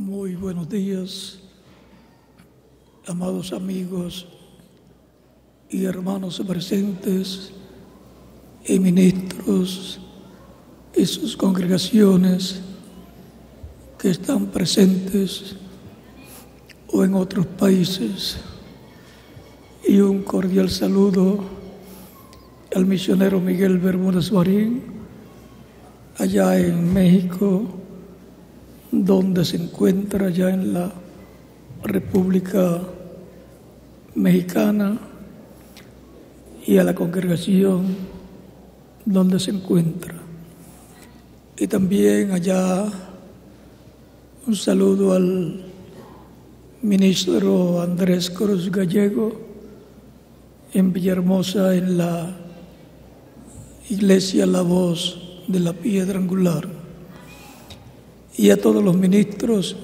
Muy buenos días, amados amigos y hermanos presentes y ministros y sus congregaciones que están presentes o en otros países. Y un cordial saludo al misionero Miguel Bermúdez Marín, allá en México, donde se encuentra ya en la República Mexicana, y a la congregación donde se encuentra. Y también allá un saludo al ministro Andrés Cruz Gallego en Villahermosa, en la iglesia La Voz de la Piedra Angular, y a todos los ministros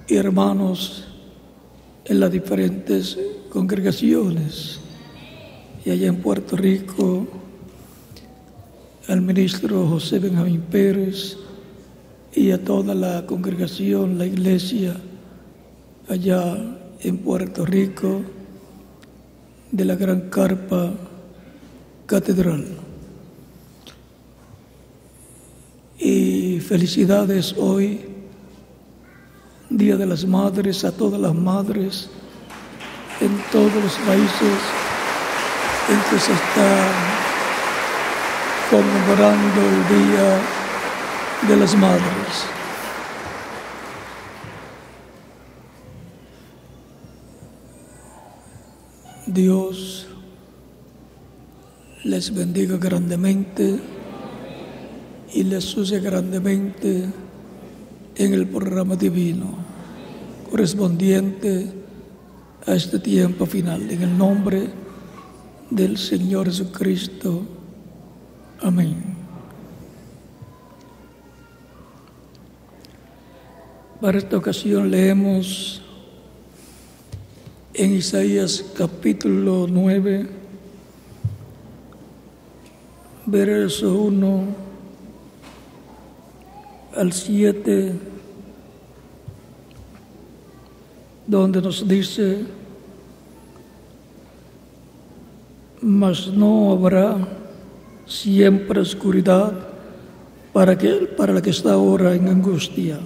y hermanos en las diferentes congregaciones. Y allá en Puerto Rico, al ministro José Benjamín Pérez y a toda la congregación, la iglesia allá en Puerto Rico de la Gran Carpa Catedral. Y felicidades hoy, Día de las Madres, a todas las madres en todos los países en que se está conmemorando el Día de las Madres. Dios les bendiga grandemente y les use grandemente en el programa divino correspondiente a este tiempo final. En el nombre del Señor Jesucristo. Amén. Para esta ocasión leemos en Isaías capítulo 9, verso 1 al 7, donde nos dice: mas no habrá siempre oscuridad para la que está ahora en angustia,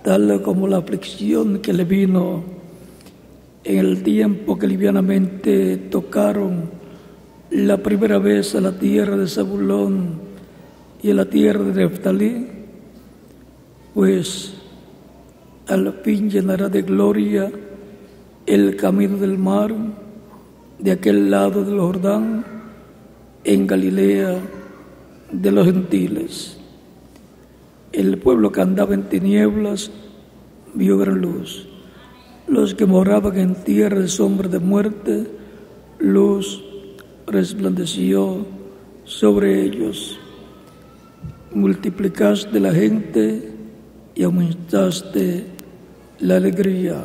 tal como la aflicción que le vino en el tiempo que livianamente tocaron la primera vez a la tierra de Zabulón y a la tierra de Neftalí, pues al fin llenará de gloria el camino del mar de aquel lado del Jordán, en Galilea de los gentiles. El pueblo que andaba en tinieblas vio gran luz. Los que moraban en tierra de sombra de muerte, luz resplandeció sobre ellos. Multiplicaste la gente y aumentaste la alegría.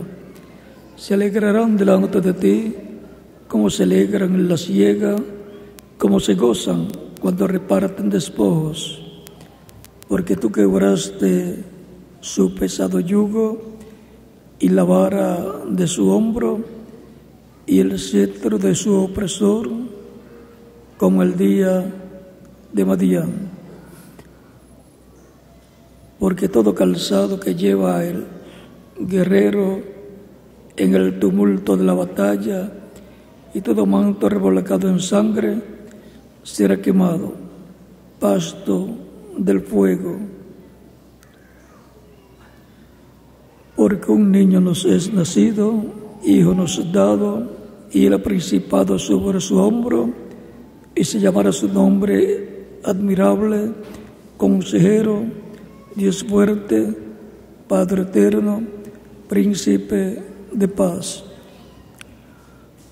Se alegrarán delante de ti, como se alegran en la siega, como se gozan cuando reparten despojos, porque tú quebraste su pesado yugo y la vara de su hombro y el cetro de su opresor, como el día de Madián. Porque todo calzado que lleva el guerrero en el tumulto de la batalla y todo manto revolcado en sangre será quemado, pasto del fuego. Porque un niño nos es nacido, hijo nos es dado, y el principado sobre su hombro, y se llamará su nombre admirable, consejero, Dios fuerte, Padre eterno, príncipe de paz.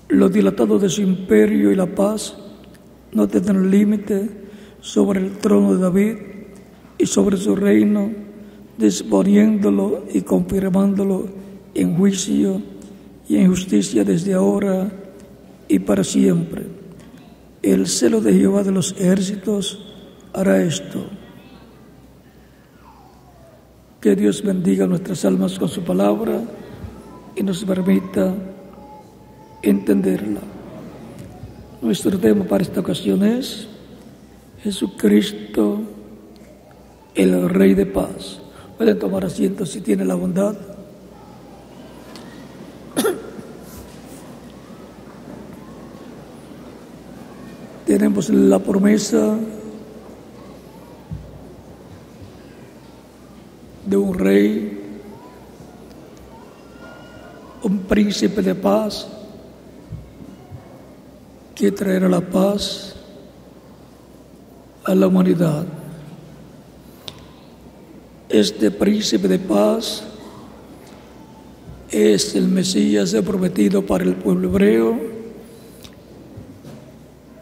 Lo dilatado de su imperio y la paz no tendrán límite sobre el trono de David y sobre su reino, disponiéndolo y confirmándolo en juicio y en justicia desde ahora y para siempre. El celo de Jehová de los ejércitos hará esto. Que Dios bendiga nuestras almas con su palabra y nos permita entenderla. Nuestro tema para esta ocasión es Jesucristo, el Rey de Paz. Pueden tomar asiento si tienen la bondad. Tenemos la promesa de un rey, un príncipe de paz, que traerá la paz a la humanidad. Este príncipe de paz es el Mesías prometido para el pueblo hebreo,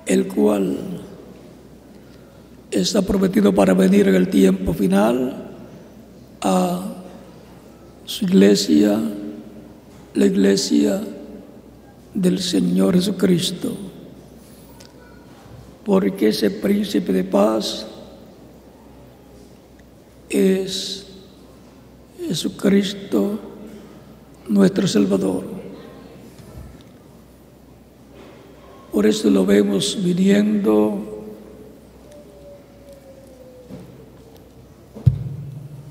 el cual está prometido para venir en el tiempo final a su iglesia, la iglesia del Señor Jesucristo. Porque ese príncipe de paz es Jesucristo, nuestro Salvador. Por eso lo vemos viniendo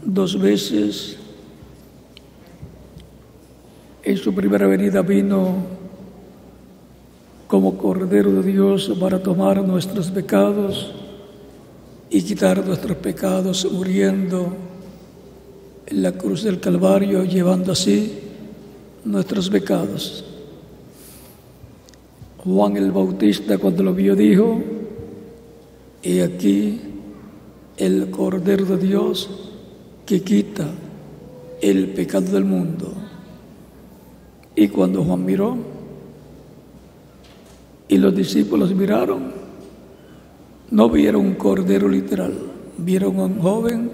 dos veces. En su primera venida vino como Cordero de Dios para tomar nuestros pecados y quitar nuestros pecados, muriendo en la cruz del Calvario, llevando así nuestros pecados. Juan el Bautista, cuando lo vio, dijo: he aquí el Cordero de Dios que quita el pecado del mundo. Y cuando Juan miró y los discípulos miraron, no vieron un cordero literal, vieron a un joven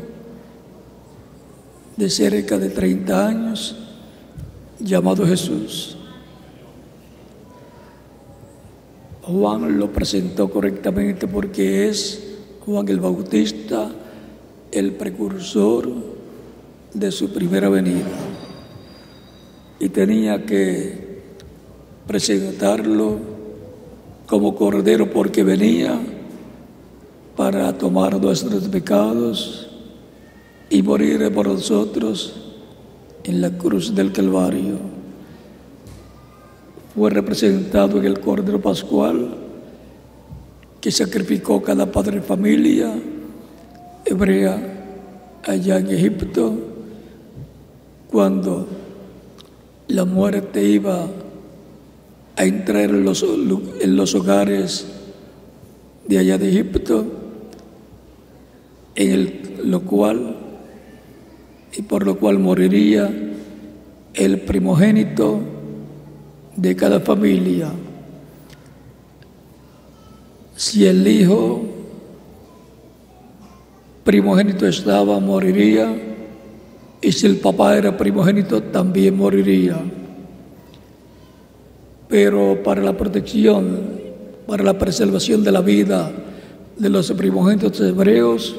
de cerca de 30 años llamado Jesús. Juan lo presentó correctamente porque es Juan el Bautista, el precursor de su primera venida. Y tenía que presentarlo como Cordero porque venía para tomar nuestros pecados y morir por nosotros en la cruz del Calvario. Fue representado en el Cordero Pascual que sacrificó cada padre de familia hebrea allá en Egipto, cuando la muerte iba a entrar en los hogares de allá de Egipto, por lo cual moriría el primogénito de cada familia. Si el hijo primogénito estaba, moriría, y si el papá era primogénito, también moriría. Pero para la protección, para la preservación de la vida de los primogénitos hebreos,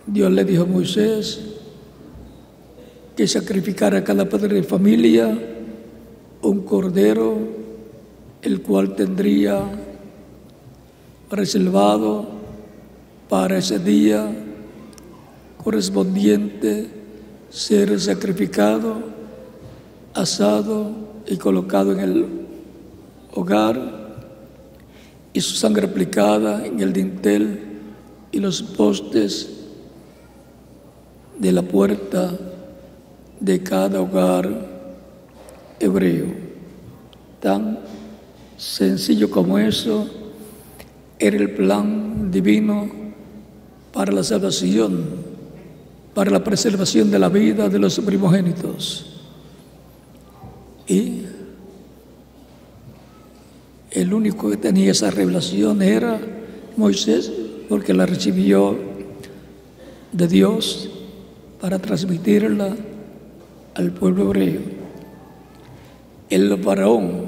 Dios le dijo a Moisés que sacrificara a cada padre de familia un cordero, el cual tendría reservado para ese día correspondiente ser sacrificado, asado y colocado en el hogar, y su sangre aplicada en el dintel y los postes de la puerta de cada hogar hebreo. Tan sencillo como eso era el plan divino para la salvación, para la preservación de la vida de los primogénitos. Y el único que tenía esa revelación era Moisés, porque la recibió de Dios para transmitirla al pueblo hebreo. El faraón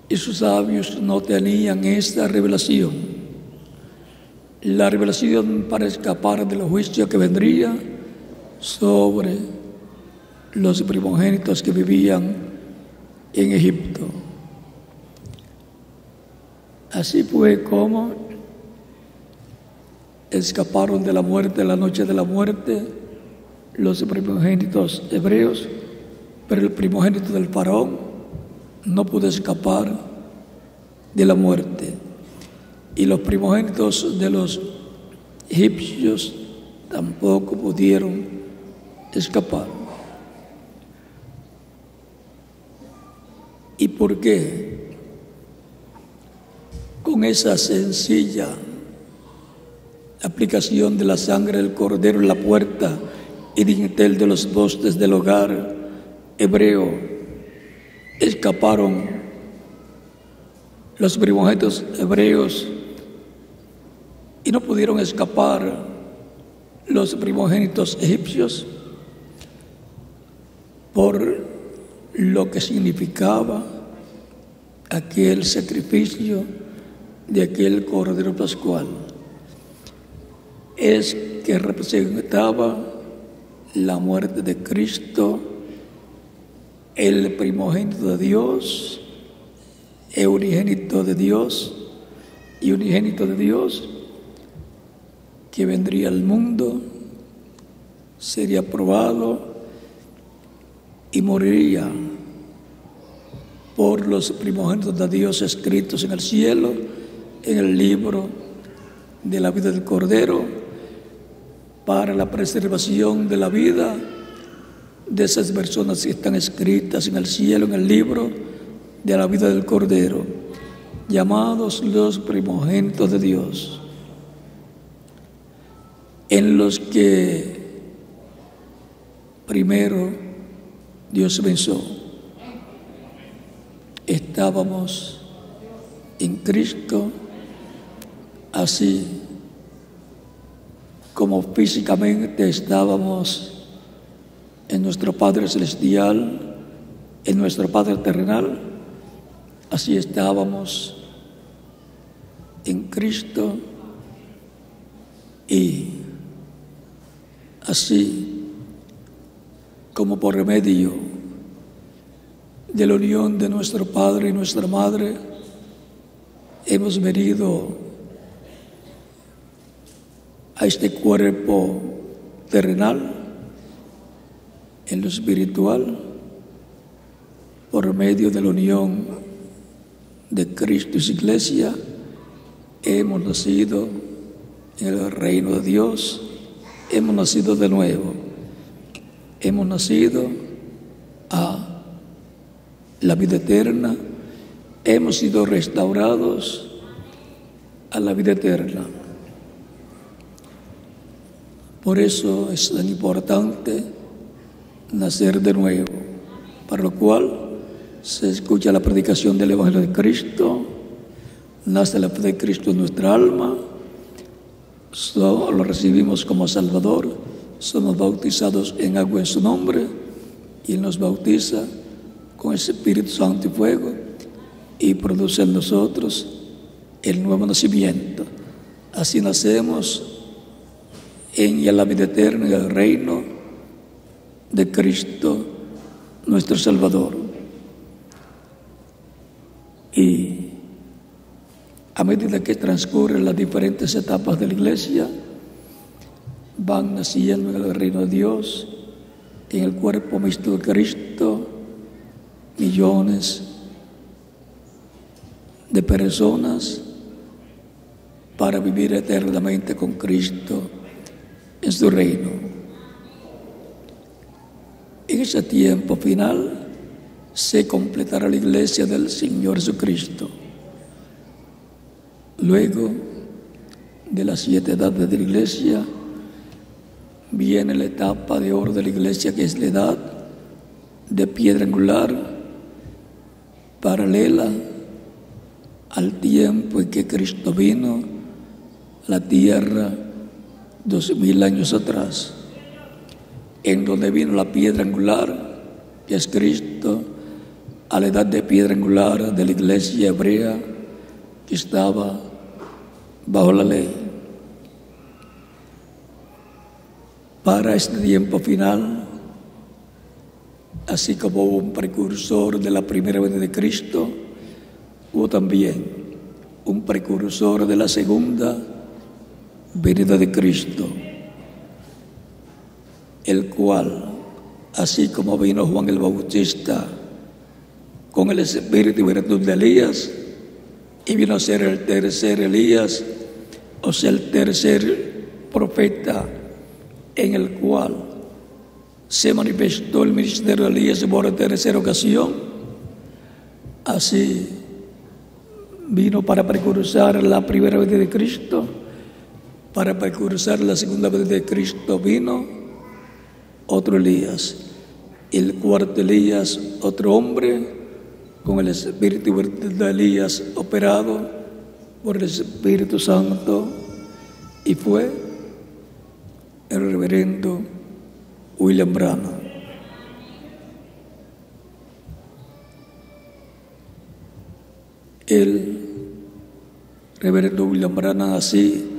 y sus sabios no tenían esta revelación. La revelación para escapar del juicio que vendría sobre los primogénitos que vivían en Egipto. Así fue como escaparon de la muerte, la noche de la muerte, los primogénitos hebreos, pero el primogénito del faraón no pudo escapar de la muerte. Y los primogénitos de los egipcios tampoco pudieron escapar. ¿Y por qué? Con esa sencilla aplicación de la sangre del cordero en la puerta y dintel de los postes del hogar hebreo, escaparon los primogénitos hebreos y no pudieron escapar los primogénitos egipcios por lo que significaba aquel sacrificio de aquel cordero pascual. Es que representaba la muerte de Cristo, el primogénito de Dios, el unigénito de Dios y unigénito de Dios, que vendría al mundo, sería probado y moriría por los primogénitos de Dios escritos en el cielo, en el libro de la vida del Cordero, para la preservación de la vida de esas personas que están escritas en el cielo, en el libro de la vida del Cordero, llamados los primogénitos de Dios, en los que primero Dios pensó. Estábamos en Cristo, así como físicamente estábamos en nuestro Padre Celestial, en nuestro Padre terrenal, así estábamos en Cristo, y así como por medio de la unión de nuestro Padre y nuestra Madre hemos venido a este cuerpo terrenal, en lo espiritual, por medio de la unión de Cristo y su iglesia, hemos nacido en el reino de Dios, hemos nacido de nuevo, hemos nacido a la vida eterna, hemos sido restaurados a la vida eterna. Por eso es tan importante nacer de nuevo, para lo cual se escucha la predicación del Evangelio de Cristo, nace la fe de Cristo en nuestra alma, lo recibimos como Salvador, somos bautizados en agua en su nombre, y Él nos bautiza con ese Espíritu Santo y fuego, y produce en nosotros el nuevo nacimiento. Así nacemos en la vida eterna, en el reino de Cristo, nuestro Salvador. Y a medida que transcurren las diferentes etapas de la iglesia, van naciendo en el reino de Dios, en el cuerpo místico de Cristo, millones de personas para vivir eternamente con Cristo en su reino. En ese tiempo final se completará la iglesia del Señor Jesucristo. Luego de las 7 edades de la iglesia viene la etapa de oro de la iglesia, que es la edad de piedra angular, paralela al tiempo en que Cristo vino a la tierra 2000 años atrás, en donde vino la piedra angular, que es Cristo, a la edad de piedra angular de la iglesia hebrea que estaba bajo la ley. para este tiempo final, así como hubo un precursor de la primera venida de Cristo, hubo también un precursor de la segunda venida de Cristo, el cual, así como vino Juan el Bautista con el espíritu y virtud de Elías, y vino a ser el tercer Elías, o sea, el tercer profeta, en el cual se manifestó el ministerio de Elías por tercera ocasión. Así vino para precursar la primera venida de Cristo, para precursar la segunda venida de Cristo vino otro Elías, el cuarto Elías, otro hombre con el espíritu y virtud de Elías operado por el Espíritu Santo, y fue el reverendo William Branham. El reverendo William Branham, así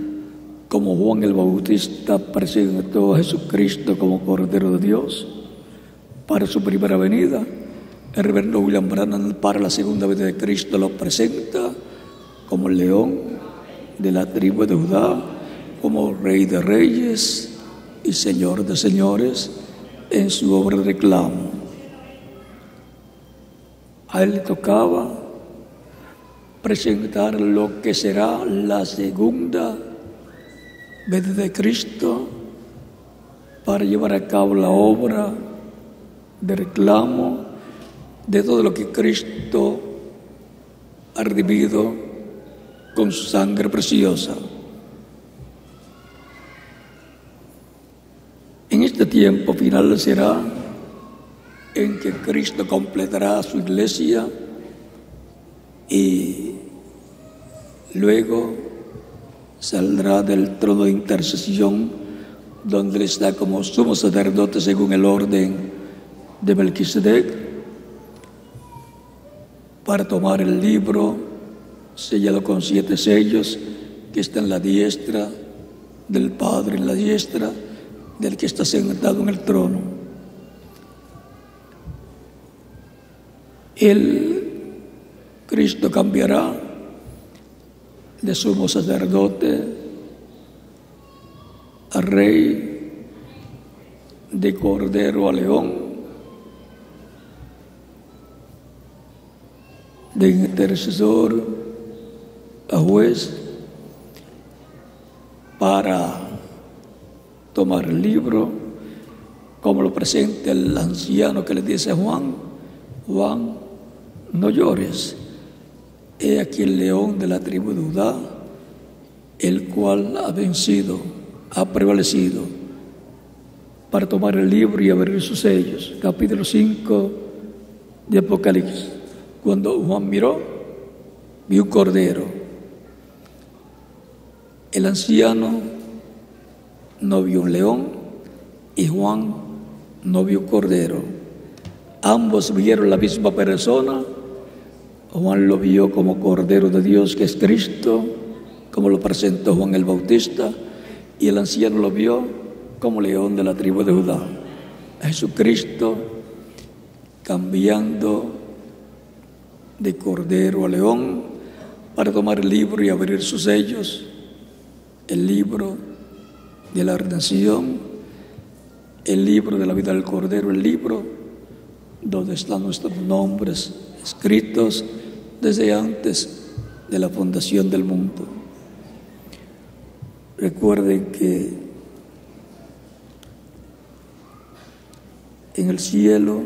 como Juan el Bautista presentó a Jesucristo como Cordero de Dios para su primera venida, el reverendo William Branham para la segunda venida de Cristo lo presenta como el león de la tribu de Judá, como Rey de Reyes y Señor de Señores en su obra de reclamo. A él le tocaba presentar lo que será la segunda venida de Cristo para llevar a cabo la obra de reclamo de todo lo que Cristo ha redimido con su sangre preciosa. En este tiempo final será en que Cristo completará su iglesia y luego saldrá del trono de intercesión, donde él está como sumo sacerdote según el orden de Melquisedec, para tomar el libro sellado con 7 sellos que está en la diestra del Padre, en la diestra del que está sentado en el trono. Cristo cambiará de sumo sacerdote a rey, de cordero a león, de intercesor a juez, para tomar el libro, como lo presenta el anciano que le dice a Juan: Juan, no llores, he aquí el león de la tribu de Judá, el cual ha vencido, ha prevalecido, para tomar el libro y abrir sus sellos. Capítulo 5 de Apocalipsis. Cuando Juan miró, vio un cordero. El anciano no vio un león y Juan no vio un cordero. Ambos vieron la misma persona. Juan lo vio como Cordero de Dios, que es Cristo, como lo presentó Juan el Bautista, y el anciano lo vio como león de la tribu de Judá. Jesucristo cambiando de cordero a león para tomar el libro y abrir sus sellos, el libro de la redención, el libro de la vida del cordero, el libro donde están nuestros nombres escritos desde antes de la fundación del mundo. Recuerden que en el cielo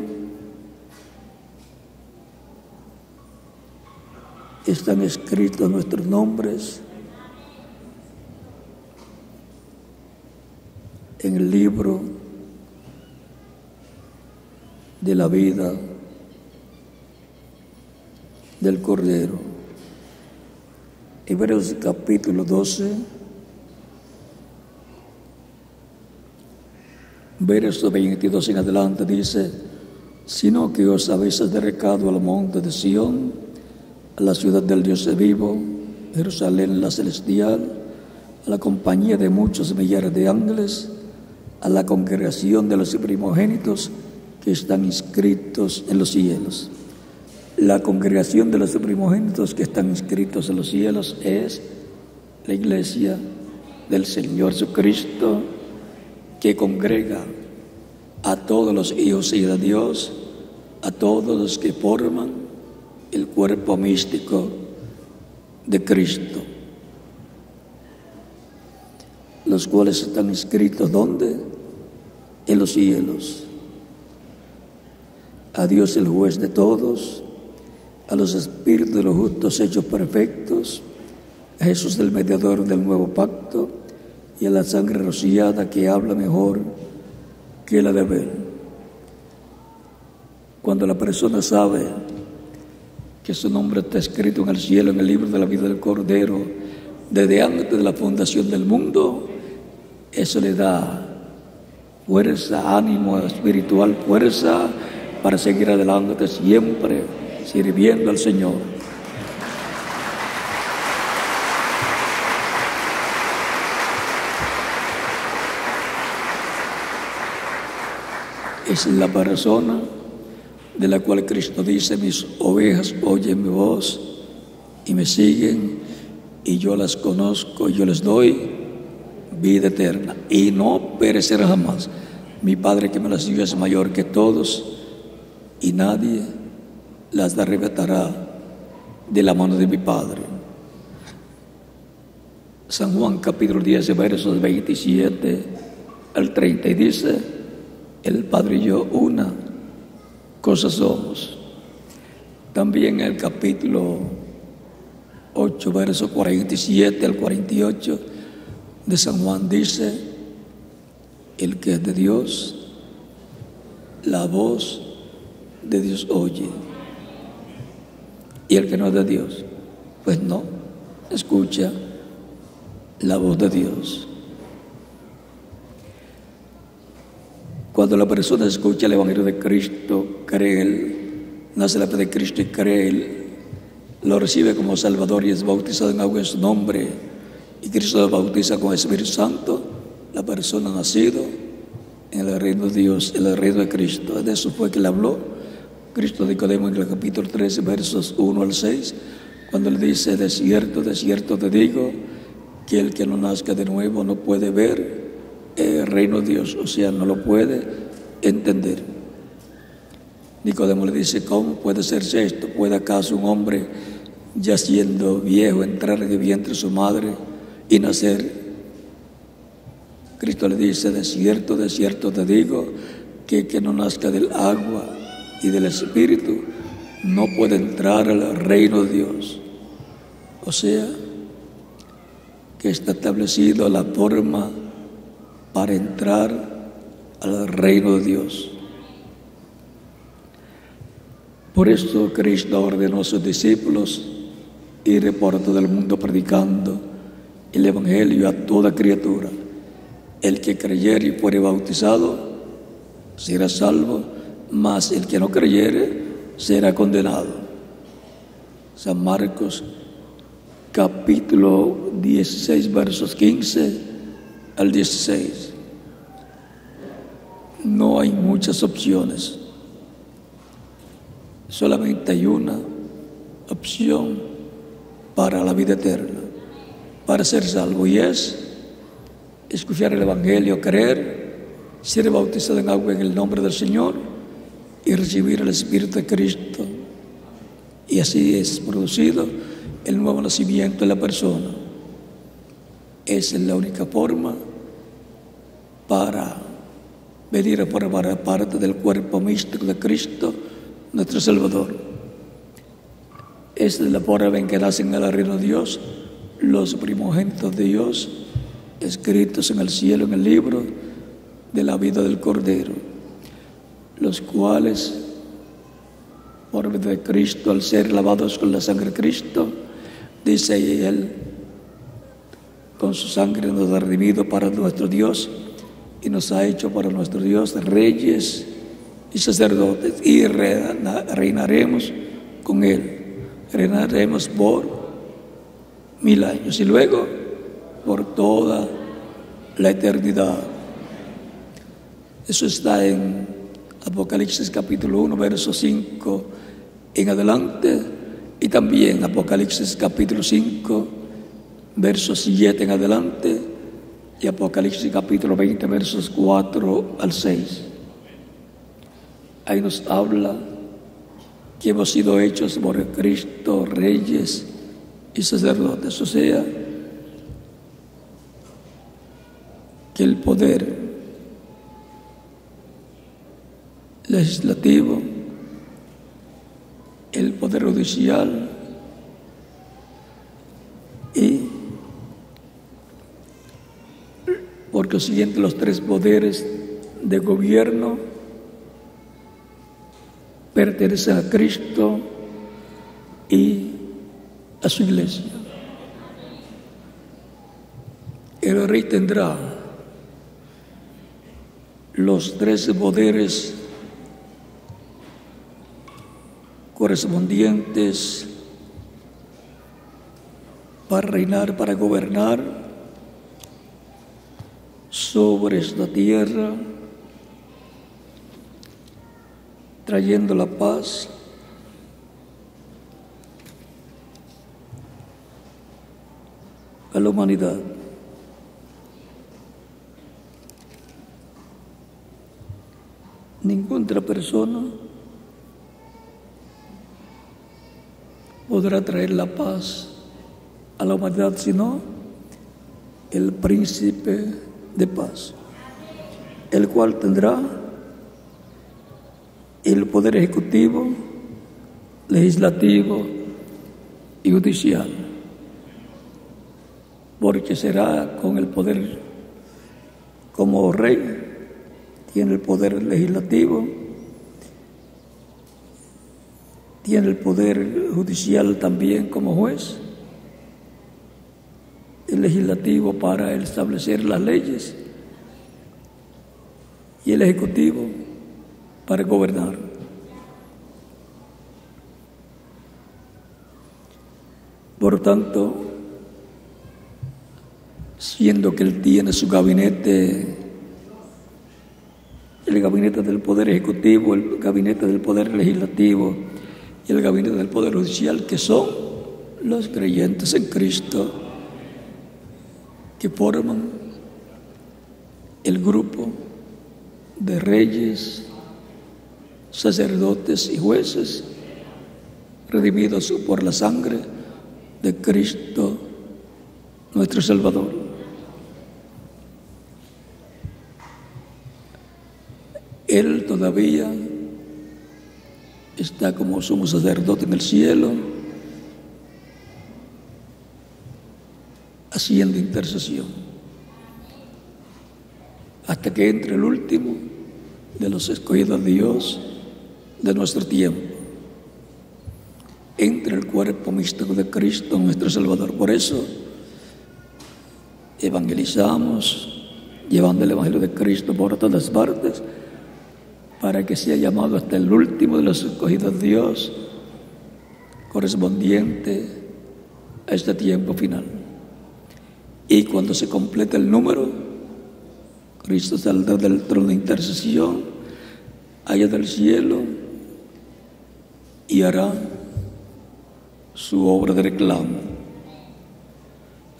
están escritos nuestros nombres en el libro de la vida del Cordero. Hebreos capítulo 12, verso 22 en adelante dice: sino que os habéis acercado al monte de Sión, a la ciudad del Dios vivo, Jerusalén la celestial, a la compañía de muchos millares de ángeles, a la congregación de los primogénitos que están inscritos en los cielos. La congregación de los primogénitos que están inscritos en los cielos es la iglesia del Señor Jesucristo, que congrega a todos los hijos y de Dios, a todos los que forman el cuerpo místico de Cristo, los cuales están inscritos ¿dónde? En los cielos. A Dios el juez de todos, a los espíritus de los justos hechos perfectos, a Jesús el mediador del nuevo pacto y a la sangre rociada que habla mejor que la de Abel. Cuando la persona sabe que su nombre está escrito en el cielo, en el libro de la vida del Cordero, desde antes de la fundación del mundo, eso le da fuerza, ánimo espiritual, fuerza para seguir adelante siempre, sirviendo al Señor. Es la persona de la cual Cristo dice: mis ovejas oyen mi voz y me siguen, y yo las conozco, y yo les doy vida eterna, y no perecerá jamás. Mi Padre que me las dio es mayor que todos, y nadie las arrebatará de la mano de mi Padre. San Juan capítulo 10, versos 27 al 30, y dice: el Padre y yo una cosa somos. También el capítulo 8, versos 47 al 48 de San Juan dice: el que es de Dios, la voz de Dios oye, y el que no es de Dios, pues no escucha la voz de Dios. Cuando la persona escucha el Evangelio de Cristo, cree él, nace la fe de Cristo y cree él, lo recibe como Salvador y es bautizado en agua en su nombre, y Cristo lo bautiza con el Espíritu Santo, la persona ha nacido en el reino de Dios, en el reino de Cristo. De eso fue que le habló Cristo a Nicodemo en el capítulo 13, versos 1 al 6, cuando le dice: de cierto te digo, que el que no nazca de nuevo no puede ver el reino de Dios, o sea, no lo puede entender. Nicodemo le dice: ¿cómo puede serse esto? ¿Puede acaso un hombre ya siendo viejo entrar en el vientre de su madre y nacer? Cristo le dice: de cierto te digo, que el que no nazca del agua y del Espíritu no puede entrar al reino de Dios. O sea, que está establecido la forma para entrar al reino de Dios. Por esto Cristo ordenó a sus discípulos ir por todo el mundo predicando el Evangelio a toda criatura. El que creyere y fuere bautizado será salvo, mas el que no creyere será condenado. San Marcos capítulo 16, versos 15 al 16. No hay muchas opciones, solamente hay una opción para la vida eterna, para ser salvo, y es escuchar el Evangelio, creer, ser bautizado en agua en el nombre del Señor y recibir el Espíritu de Cristo. Y así es producido el nuevo nacimiento de la persona. Esa es la única forma para venir a formar parte del cuerpo místico de Cristo, nuestro Salvador. Esa es la forma en que nacen en el reino de Dios los primogénitos de Dios, escritos en el cielo, en el libro de la vida del Cordero, los cuales, por medio de Cristo, al ser lavados con la sangre de Cristo, dice él, con su sangre nos ha redimido para nuestro Dios y nos ha hecho para nuestro Dios reyes y sacerdotes, y reinaremos con él. Reinaremos por 1000 años y luego por toda la eternidad. Eso está en Apocalipsis capítulo 1, verso 5 en adelante, y también Apocalipsis capítulo 5, verso 7 en adelante, y Apocalipsis capítulo 20, versos 4 al 6. Ahí nos habla que hemos sido hechos por Cristo reyes y sacerdotes, o sea, que el poder legislativo, el poder judicial y por consiguiente los tres poderes de gobierno pertenecen a Cristo y a su iglesia. El rey tendrá los tres poderes correspondientes para reinar, para gobernar sobre esta tierra, trayendo la paz a la humanidad. Ninguna otra persona podrá traer la paz a la humanidad sino el príncipe de paz, el cual tendrá el poder ejecutivo, legislativo y judicial, porque será con el poder como rey, tiene el poder legislativo, tiene el poder judicial también como juez, el legislativo para establecer las leyes y el ejecutivo para gobernar. Por tanto, siendo que él tiene su gabinete, el gabinete del poder ejecutivo, el gabinete del poder legislativo y el gabinete del poder judicial, que son los creyentes en Cristo, que forman el grupo de reyes, sacerdotes y jueces redimidos por la sangre de Cristo nuestro Salvador. Él todavía está como sumo sacerdote en el cielo, haciendo intercesión, hasta que entre el último de los escogidos de Dios de nuestro tiempo, entre el cuerpo místico de Cristo nuestro Salvador. Por eso evangelizamos, llevando el Evangelio de Cristo por todas partes, para que sea llamado hasta el último de los escogidos de Dios, correspondiente a este tiempo final. Y cuando se complete el número, Cristo saldrá del trono de intercesión allá del cielo y hará su obra de reclamo.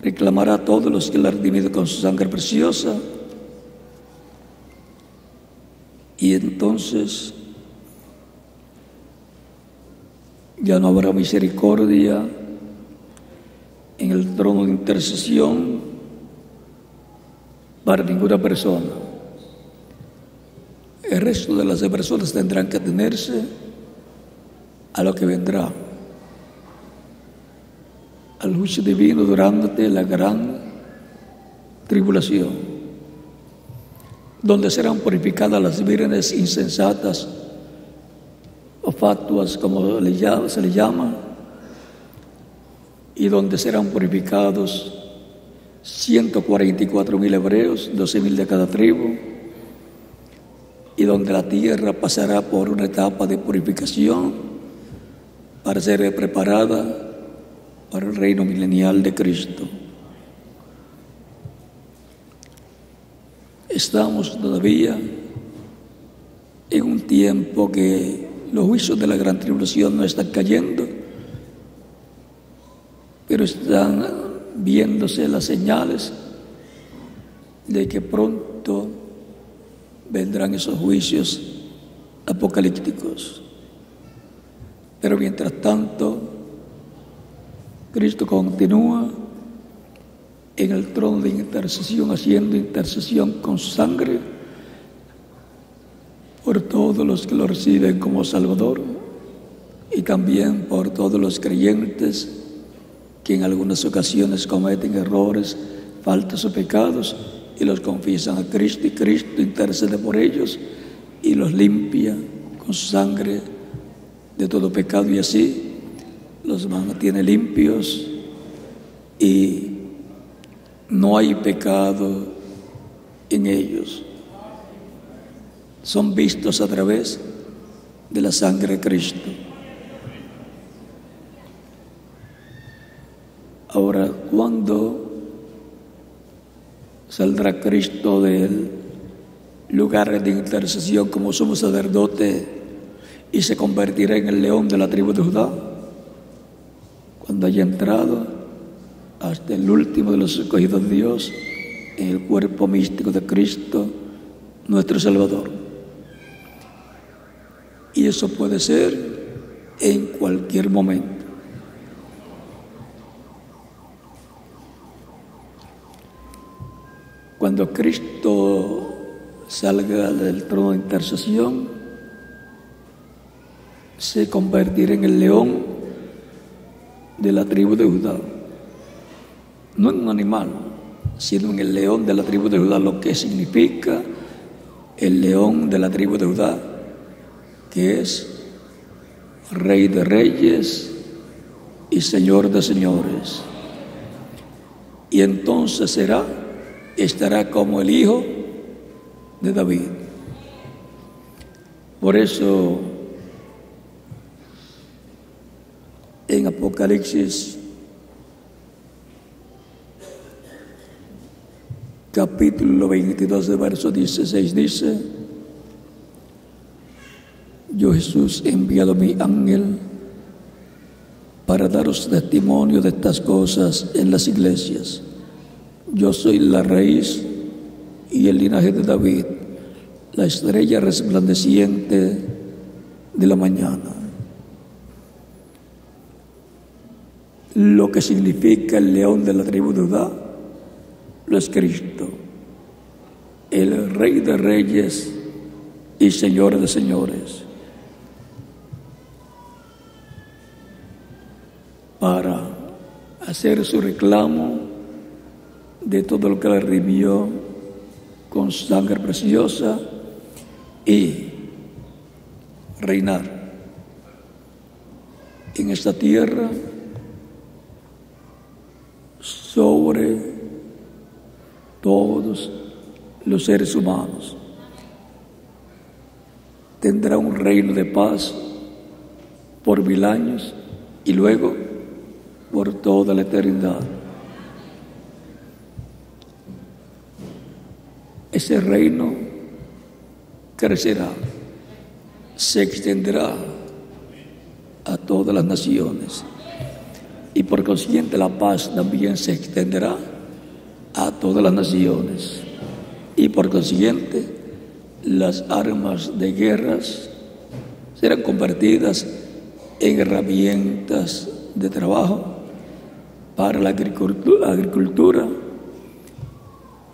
Reclamará a todos los que le han redimido con su sangre preciosa, y entonces ya no habrá misericordia en el trono de intercesión para ninguna persona. El resto de las personas tendrán que atenerse a lo que vendrá, al juicio divino durante la gran tribulación, donde serán purificadas las vírgenes insensatas o fatuas, como se le llama, y donde serán purificados 144,000 hebreos, 12,000 de cada tribu, y donde la tierra pasará por una etapa de purificación para ser preparada para el reino milenial de Cristo. Estamos todavía en un tiempo que los juicios de la gran tribulación no están cayendo, pero están viéndose las señales de que pronto vendrán esos juicios apocalípticos. Pero mientras tanto, Cristo continúa en el trono de intercesión, haciendo intercesión con su sangre por todos los que lo reciben como Salvador y también por todos los creyentes que en algunas ocasiones cometen errores, faltas o pecados y los confiesan a Cristo, y Cristo intercede por ellos y los limpia con su sangre de todo pecado, y así los mantiene limpios y no hay pecado en ellos. Son vistos a través de la sangre de Cristo. Ahora, ¿cuándo saldrá Cristo del lugar de intercesión como sumo sacerdote y se convertirá en el león de la tribu de Judá? Cuando haya entrado hasta el último de los escogidos de Dios en el cuerpo místico de Cristo, nuestro Salvador. Y eso puede ser en cualquier momento. Cuando Cristo salga del trono de intercesión, se convertirá en el león de la tribu de Judá. No en un animal, sino en el león de la tribu de Judá, lo que significa el león de la tribu de Judá, que es Rey de Reyes y Señor de Señores. Y entonces estará como el hijo de David. Por eso en Apocalipsis capítulo 22 verso 16 dice: yo, Jesús, he enviado a mi ángel para daros testimonio de estas cosas en las iglesias. Yo soy la raíz y el linaje de David, la estrella resplandeciente de la mañana. Lo que significa el león de la tribu de Judá lo es Cristo, el Rey de Reyes y Señor de Señores, para hacer su reclamo de todo lo que le redimió con su sangre preciosa y reinar en esta tierra sobre todos los seres humanos. Tendrá un reino de paz por 1000 años y luego por toda la eternidad. Ese reino crecerá, se extenderá a todas las naciones y por consiguiente la paz también se extenderá a todas las naciones y por consiguiente las armas de guerras serán convertidas en herramientas de trabajo para la agricultura,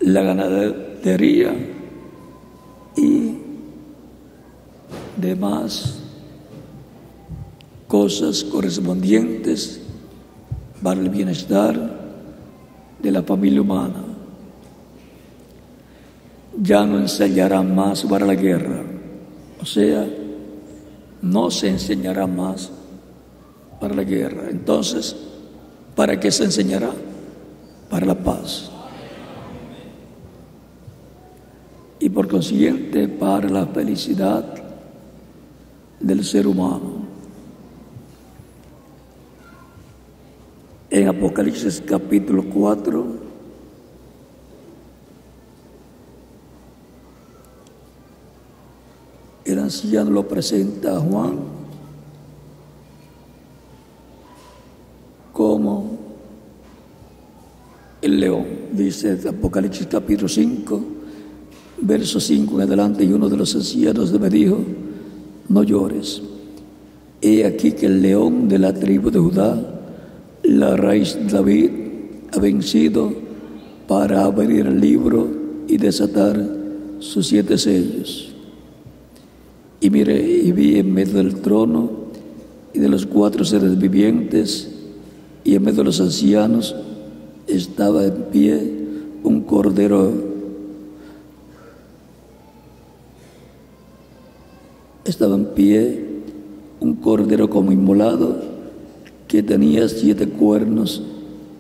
la ganadería y demás cosas correspondientes para el bienestar de la familia humana. Ya no enseñarán más para la guerra, o sea, no se enseñará más para la guerra. Entonces, ¿para qué se enseñará? Para la paz. Y por consiguiente, para la felicidad del ser humano. En Apocalipsis capítulo 4, el anciano lo presenta a Juan como el león. Dice Apocalipsis capítulo 5, verso 5 en adelante, y uno de los ancianos me dijo: no llores, he aquí que el león de la tribu de Judá, la raíz de David, ha vencido para abrir el libro y desatar sus 7 sellos. Y miré y vi en medio del trono y de los 4 seres vivientes y en medio de los ancianos estaba en pie un cordero. Estaba en pie un cordero como inmolado, que tenía 7 cuernos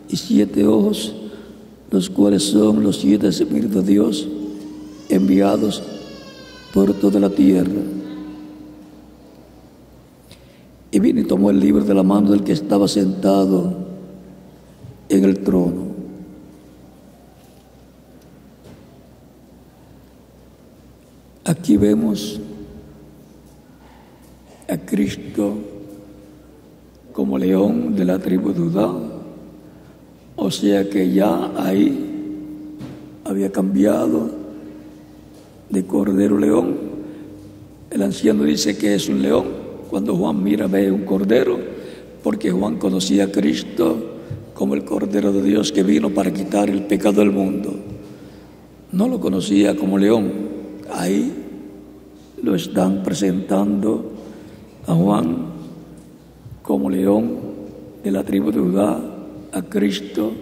y 7 ojos, los cuales son los 7 espíritus de Dios enviados por toda la tierra. Y vino y tomó el libro de la mano del que estaba sentado en el trono. Aquí vemos a Cristo como león de la tribu de Judá, o sea que ya ahí había cambiado de cordero león. El anciano dice que es un león. Cuando Juan mira, ve un cordero, porque Juan conocía a Cristo como el Cordero de Dios que vino para quitar el pecado del mundo. No lo conocía como león. Ahí lo están presentando a Juan como león de la tribu de Judá, a Cristo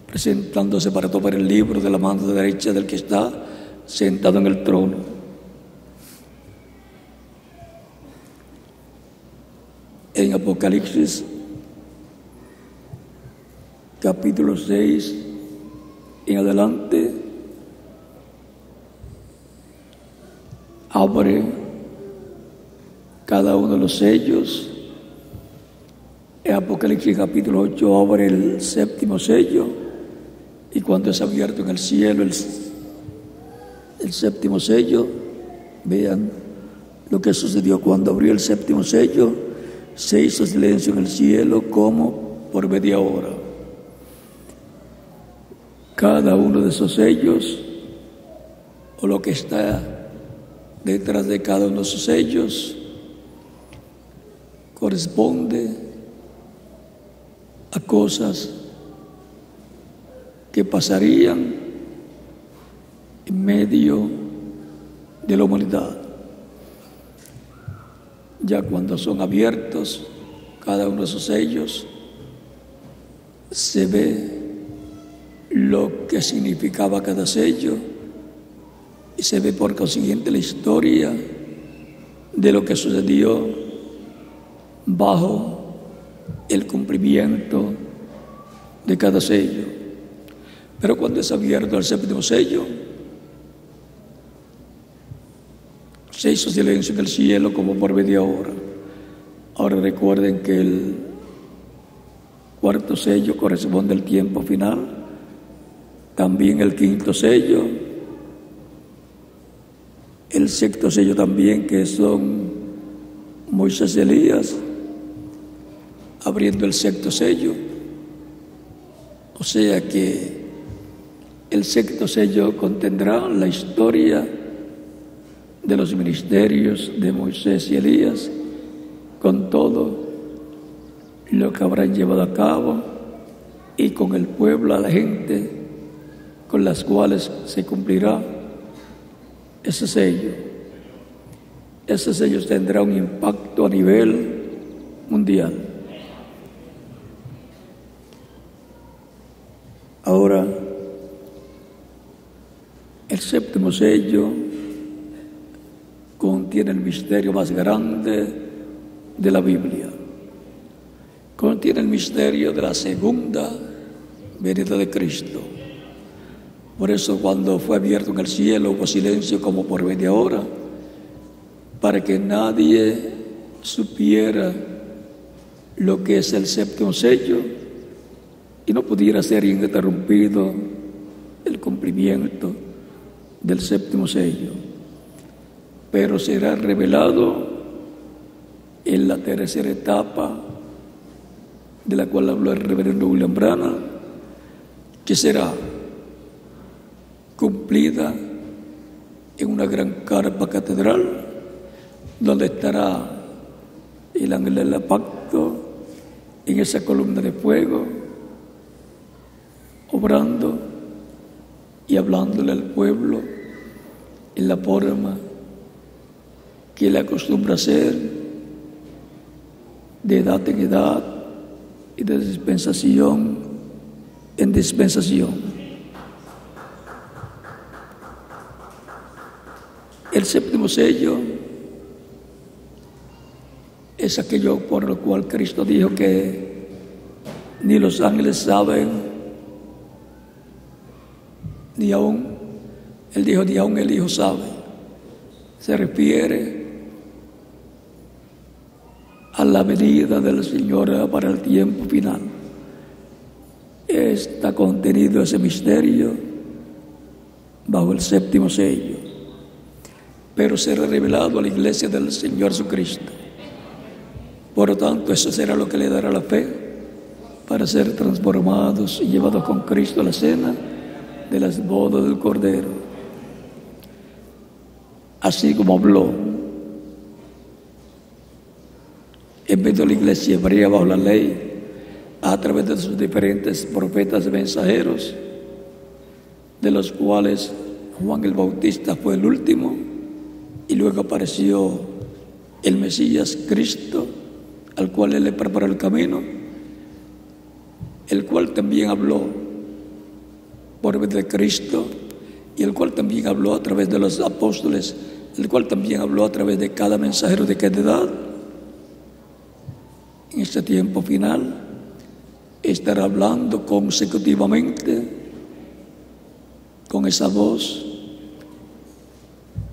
presentándose para tomar el libro de la mano derecha del que está sentado en el trono. En Apocalipsis capítulo 6 en adelante abre cada uno de los sellos. En Apocalipsis capítulo 8 abre el 7º sello, y cuando es abierto en el cielo el 7º sello, vean lo que sucedió cuando abrió el 7º sello. Se hizo silencio en el cielo como por media hora. Cada uno de esos sellos, o lo que está detrás de cada uno de esos sellos, corresponde a cosas que pasarían en medio de la humanidad. Ya cuando son abiertos cada uno de esos sellos, se ve lo que significaba cada sello, y se ve por consiguiente la historia de lo que sucedió bajo el cumplimiento de cada sello. Pero cuando es abierto el 7º sello, se hizo silencio en el cielo como por media hora. Ahora recuerden que el 4º sello corresponde al tiempo final, también el 5º sello, el 6º sello también, que son Moisés y Elías abriendo el 6º sello. O sea que el 6º sello contendrá la historia de los ministerios de Moisés y Elías, con todo lo que habrán llevado a cabo, y con el pueblo, a la gente con las cuales se cumplirá ese sello. Ese sello tendrá un impacto a nivel mundial. Ahora, el 7º sello contiene el misterio más grande de la Biblia. Contiene el misterio de la segunda venida de Cristo. Por eso, cuando fue abierto en el cielo, hubo silencio como por media hora, para que nadie supiera lo que es el 7º sello y no pudiera ser pero será revelado en la tercera etapa, de la cual habló el reverendo William Branham, que será cumplida en una gran carpa catedral, donde estará el ángel del pacto en esa columna de fuego, obrando y hablándole al pueblo en la forma que él acostumbra hacer, de edad en edad y de dispensación en dispensación. El séptimo sello es aquello por lo cual Cristo dijo que ni los ángeles saben, ni aún, él dijo, ni aún el Hijo sabe. Se refiere a la venida del Señor para el tiempo final. Está contenido ese misterio bajo el séptimo sello, pero será revelado a la iglesia del Señor Jesucristo. Por lo tanto, eso será lo que le dará la fe para ser transformados y llevados con Cristo a la cena de las bodas del Cordero. Así como habló en medio de la iglesia hebrea bajo la ley, a través de sus diferentes profetas y mensajeros, de los cuales Juan el Bautista fue el último, y luego apareció el Mesías Cristo, al cual él le preparó el camino, el cual también habló por medio de Cristo, y el cual también habló a través de los apóstoles, el cual también habló a través de cada mensajero de cada edad. En este tiempo final estará hablando consecutivamente con esa voz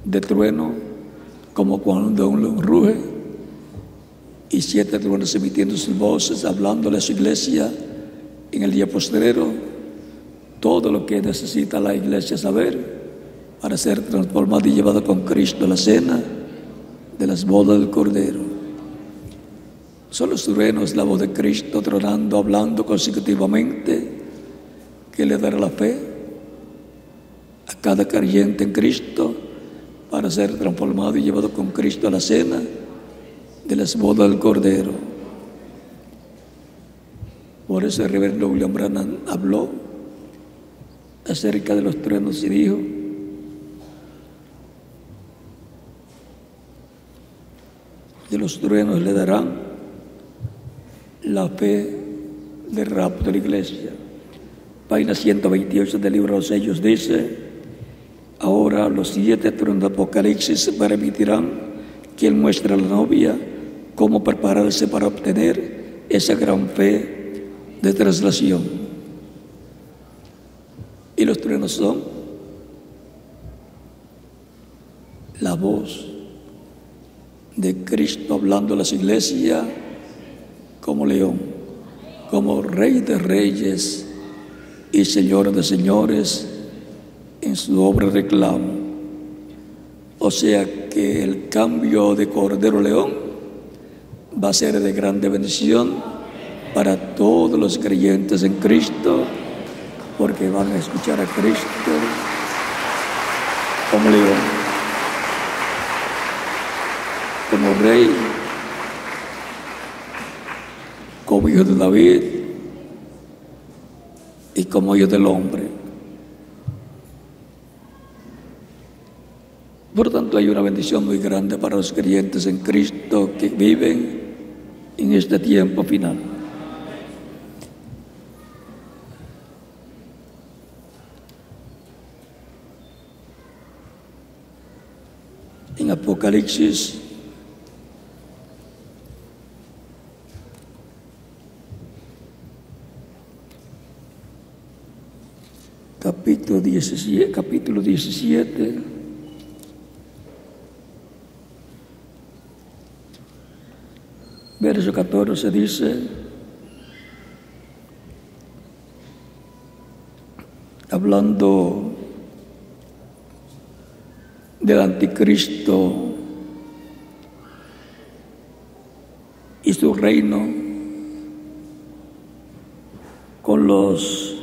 de trueno, como cuando un león ruge, y 7 truenos emitiendo sus voces, hablándole a su iglesia en el día postrero todo lo que necesita la iglesia saber para ser transformado y llevado con Cristo a la cena de las bodas del Cordero. Son los truenos, la voz de Cristo tronando, hablando consecutivamente, que le dará la fe a cada creyente en Cristo para ser transformado y llevado con Cristo a la cena de las bodas del Cordero. Por eso el reverendo William Branham habló acerca de los truenos y dijo: de los truenos le darán la fe del rapto de la iglesia. Página 128 del libro de los Sellos dice: ahora los 7 truenos de Apocalipsis permitirán que él muestre a la novia cómo prepararse para obtener esa gran fe de traslación. Y los truenos son la voz de Cristo hablando a las iglesias como león, como Rey de reyes y Señor de señores en su obra de reclamo. O sea que el cambio de Cordero a León va a ser de grande bendición para todos los creyentes en Cristo, porque van a escuchar a Cristo como león, como rey, como hijo de David y como hijo del hombre. Por tanto, hay una bendición muy grande para los creyentes en Cristo que viven en este tiempo final. En Apocalipsis capítulo 17, verso 14 dice: hablando del anticristo y su reino con los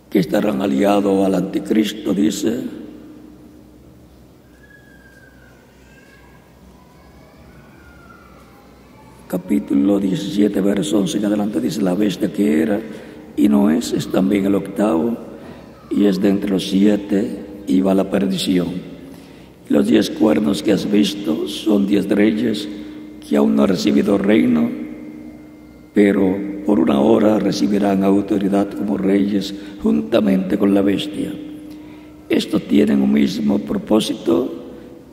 que estarán aliados al anticristo, dice, capítulo 17, verso 11 en adelante, dice: la bestia que era y no es también el octavo, y es de entre los 7, y va a la perdición. Y los 10 cuernos que has visto son 10 reyes que aún no han recibido reino, pero por una hora recibirán autoridad como reyes juntamente con la bestia. Estos tienen un mismo propósito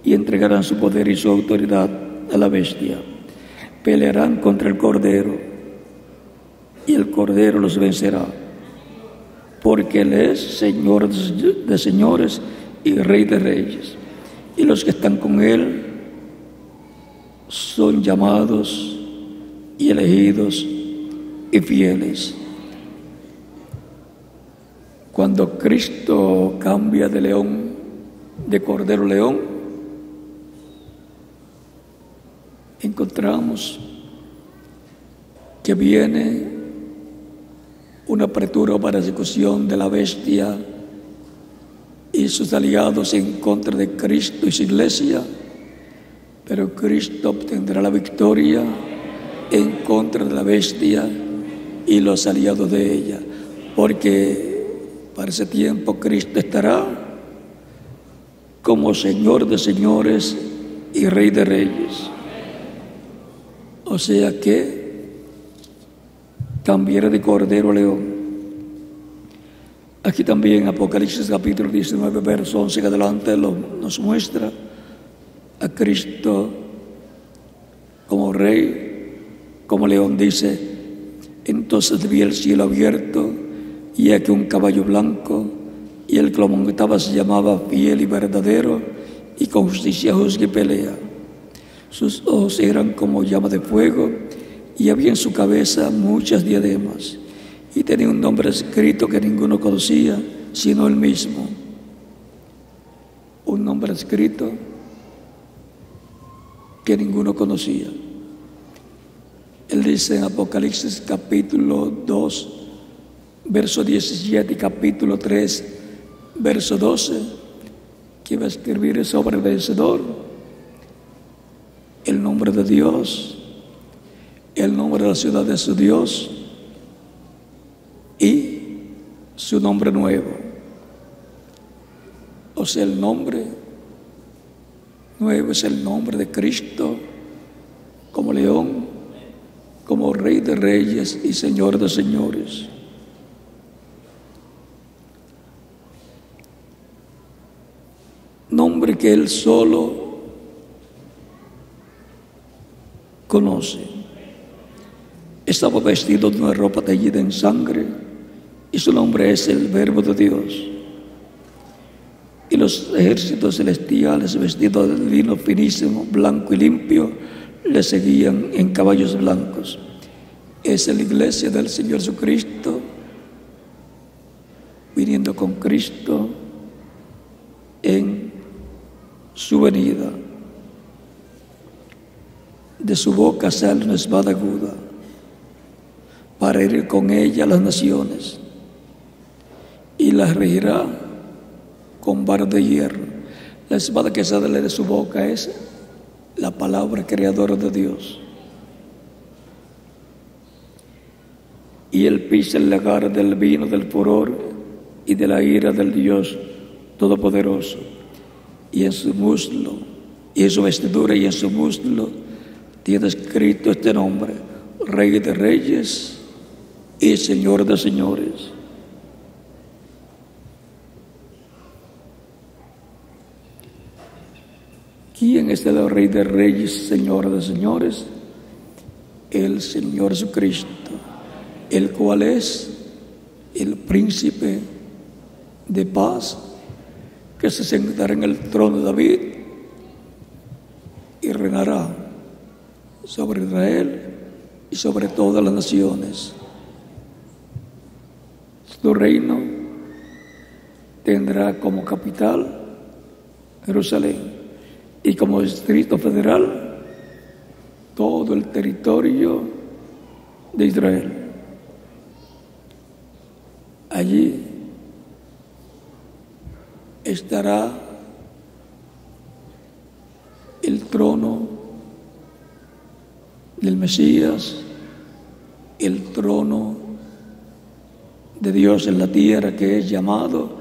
y entregarán su poder y su autoridad a la bestia. Pelearán contra el Cordero y el Cordero los vencerá, porque Él es Señor de señores y Rey de reyes, y los que están con Él son llamados y elegidos y fieles. Cuando Cristo cambia de león, de cordero león, encontramos que viene una apertura para ejecución de la bestia y sus aliados en contra de Cristo y su iglesia, pero Cristo obtendrá la victoria en contra de la bestia y los aliados de ella, porque para ese tiempo Cristo estará como Señor de señores y Rey de reyes. O sea que cambiará de cordero a león. Aquí también Apocalipsis capítulo 19, verso 11 en adelante nos muestra a Cristo como Rey, como león. Dice: entonces vi el cielo abierto, y aquí un caballo blanco, y el que lo montaba se llamaba Fiel y Verdadero, y con justicia juzga y pelea. Sus ojos eran como llama de fuego, y había en su cabeza muchas diademas, y tenía un nombre escrito que ninguno conocía, sino él mismo. Un nombre escrito que ninguno conocía. Él dice en Apocalipsis capítulo 2, verso 17, y capítulo 3, verso 12, que va a escribir sobre el vencedor el nombre de Dios, el nombre de la ciudad de su Dios y su nombre nuevo. O sea, el nombre nuevo es el nombre de Cristo como león, como Rey de reyes y Señor de señores. Nombre que Él solo conoce. Estaba vestido de una ropa teñida en sangre, y su nombre es el Verbo de Dios. Y los ejércitos celestiales, vestidos de lino finísimo, blanco y limpio, le seguían en caballos blancos. Es la iglesia del Señor Jesucristo, viniendo con Cristo en su venida. De su boca sale una espada aguda para herir con ella a las naciones, y las regirá con vara de hierro. La espada que sale de su boca es la palabra creadora de Dios. Y él pisa el lagar del vino del furor y de la ira del Dios Todopoderoso. Y en su muslo, y en su vestidura y en su muslo, tiene escrito este nombre: Rey de reyes y Señor de señores. ¿Quién es el Rey de reyes, Señor de señores? El Señor Jesucristo, el cual es el príncipe de paz, que se sentará en el trono de David y reinará sobre Israel y sobre todas las naciones. Su reino tendrá como capital Jerusalén, y como distrito federal todo el territorio de Israel. Allí estará el trono del Mesías, el trono de Dios en la tierra, que es llamado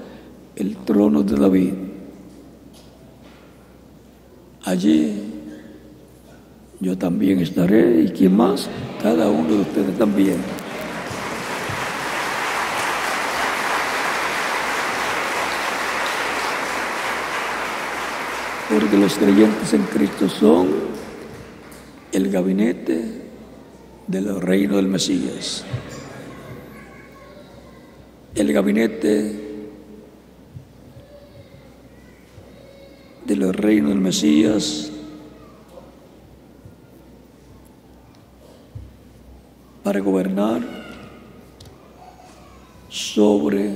el trono de David. Allí yo también estaré, y quién más, cada uno de ustedes también. Porque los creyentes en Cristo son el gabinete del reino del Mesías. El gabinete del reino del Mesías para gobernar sobre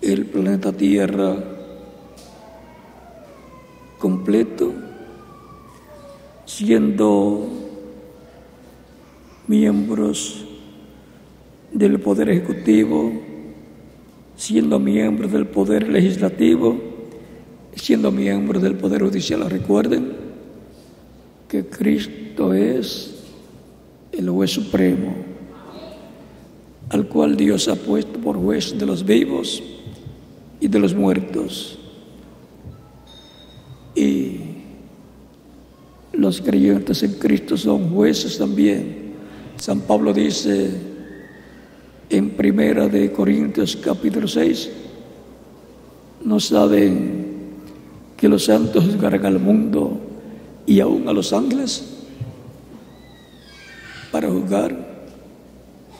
el planeta Tierra completo, siendo miembros del Poder Ejecutivo, siendo miembros del Poder Legislativo, siendo miembros del Poder Judicial. Recuerden que Cristo es el juez supremo, al cual Dios ha puesto por juez de los vivos y de los muertos. Y los creyentes en Cristo son jueces también. San Pablo dice en 1 Corintios capítulo 6, ¿no saben que los santos juzgarán al mundo y aún a los ángeles? Para juzgar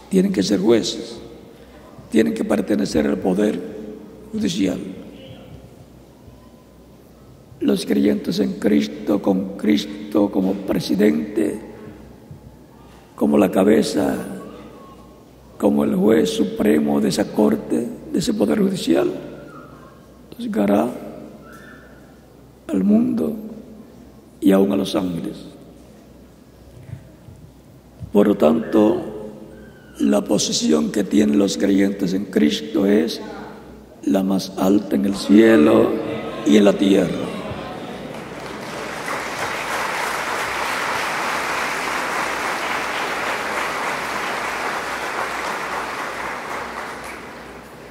tienen que ser jueces, tienen que pertenecer al poder judicial. Los creyentes en Cristo, con Cristo como presidente, como la cabeza, como el juez supremo de esa corte, de ese poder judicial, juzgará al mundo y aún a los ángeles. Por lo tanto, la posición que tienen los creyentes en Cristo es la más alta en el cielo y en la tierra.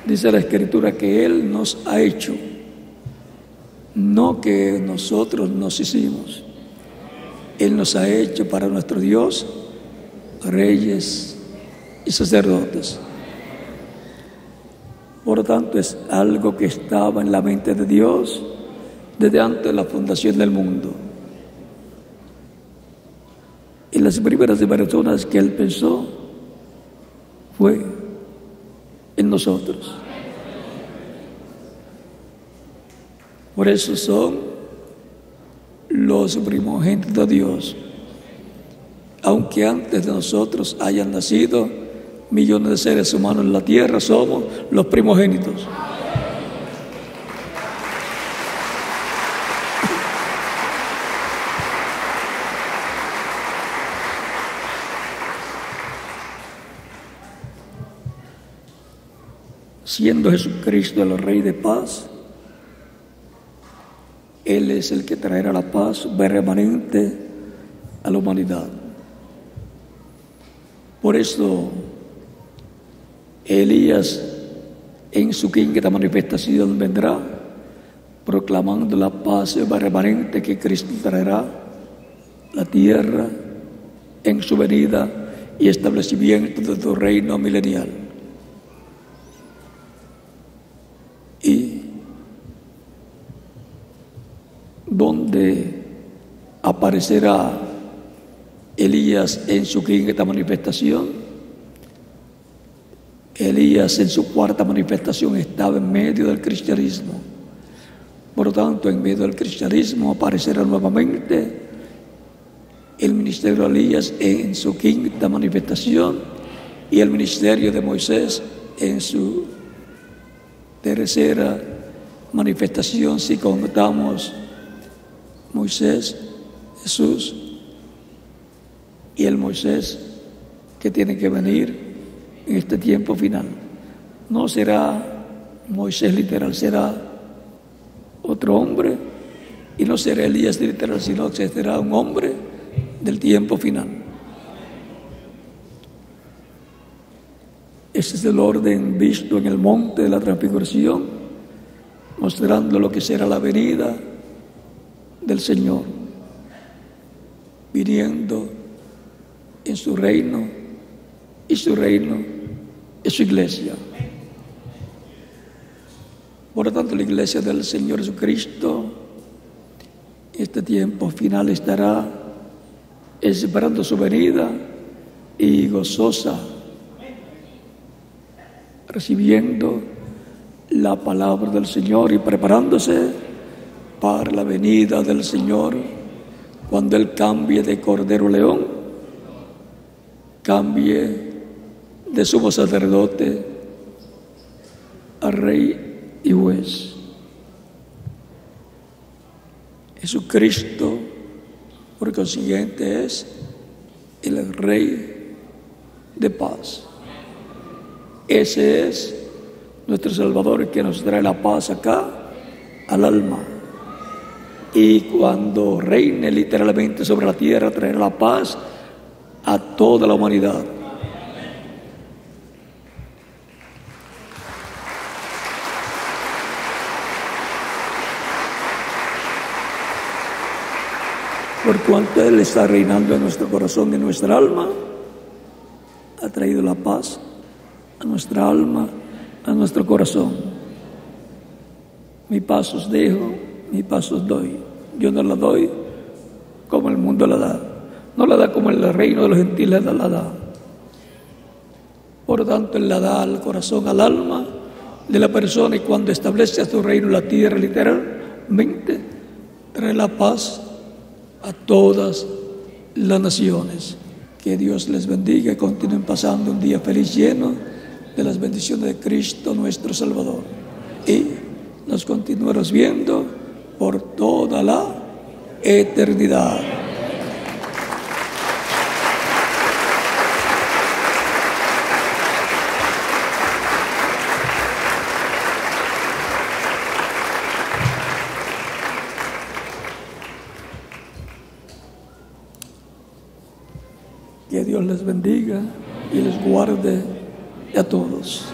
Dice la Escritura que Él nos ha hecho, no que nosotros nos hicimos. Él nos ha hecho para nuestro Dios reyes y sacerdotes. Por lo tanto, es algo que estaba en la mente de Dios desde antes de la fundación del mundo. Y las primeras personas que Él pensó fue en nosotros. Por eso son los primogénitos de Dios. Aunque antes de nosotros hayan nacido millones de seres humanos en la tierra, somos los primogénitos. Siendo Jesucristo el Rey de paz, Él es el que traerá la paz permanente a la humanidad. Por eso, Elías, en su quinta manifestación, vendrá proclamando la paz permanente que Cristo traerá a la tierra en su venida y establecimiento de su reino milenial. Y donde aparecerá Elías en su quinta manifestación, Elías en su cuarta manifestación estaba en medio del cristianismo. Por lo tanto, en medio del cristianismo aparecerá nuevamente el ministerio de Elías en su quinta manifestación y el ministerio de Moisés en su tercera manifestación, si contamos Moisés, Jesús y el Moisés que tiene que venir en este tiempo final. No será Moisés literal, será otro hombre, y no será Elías literal, sino que será un hombre del tiempo final. Ese es el orden visto en el monte de la transfiguración, mostrando lo que será la venida del Señor, viniendo en su reino, y su reino es su iglesia. Por lo tanto, la iglesia del Señor Jesucristo en este tiempo final estará esperando su venida y gozosa, recibiendo la palabra del Señor y preparándose para la venida del Señor, cuando Él cambie de Cordero León, cambie de sumo sacerdote a Rey y Juez. Jesucristo, por consiguiente, es el Rey de paz. Ese es nuestro Salvador, que nos trae la paz acá al alma. Y cuando reine literalmente sobre la tierra, traerá la paz a toda la humanidad. Por cuanto Él está reinando en nuestro corazón y en nuestra alma, ha traído la paz a nuestra alma, a nuestro corazón. Mi paz os dejo, mi paz os doy. Yo no la doy como el mundo la da. No la da como el reino de los gentiles la da. Por lo tanto, Él la da al corazón, al alma de la persona, y cuando establece a su reino en la tierra, literalmente, trae la paz a todas las naciones. Que Dios les bendiga y continúen pasando un día feliz, lleno de las bendiciones de Cristo nuestro Salvador. Y nos continuaremos viendo por toda la eternidad. Que Dios les bendiga y les guarde a todos.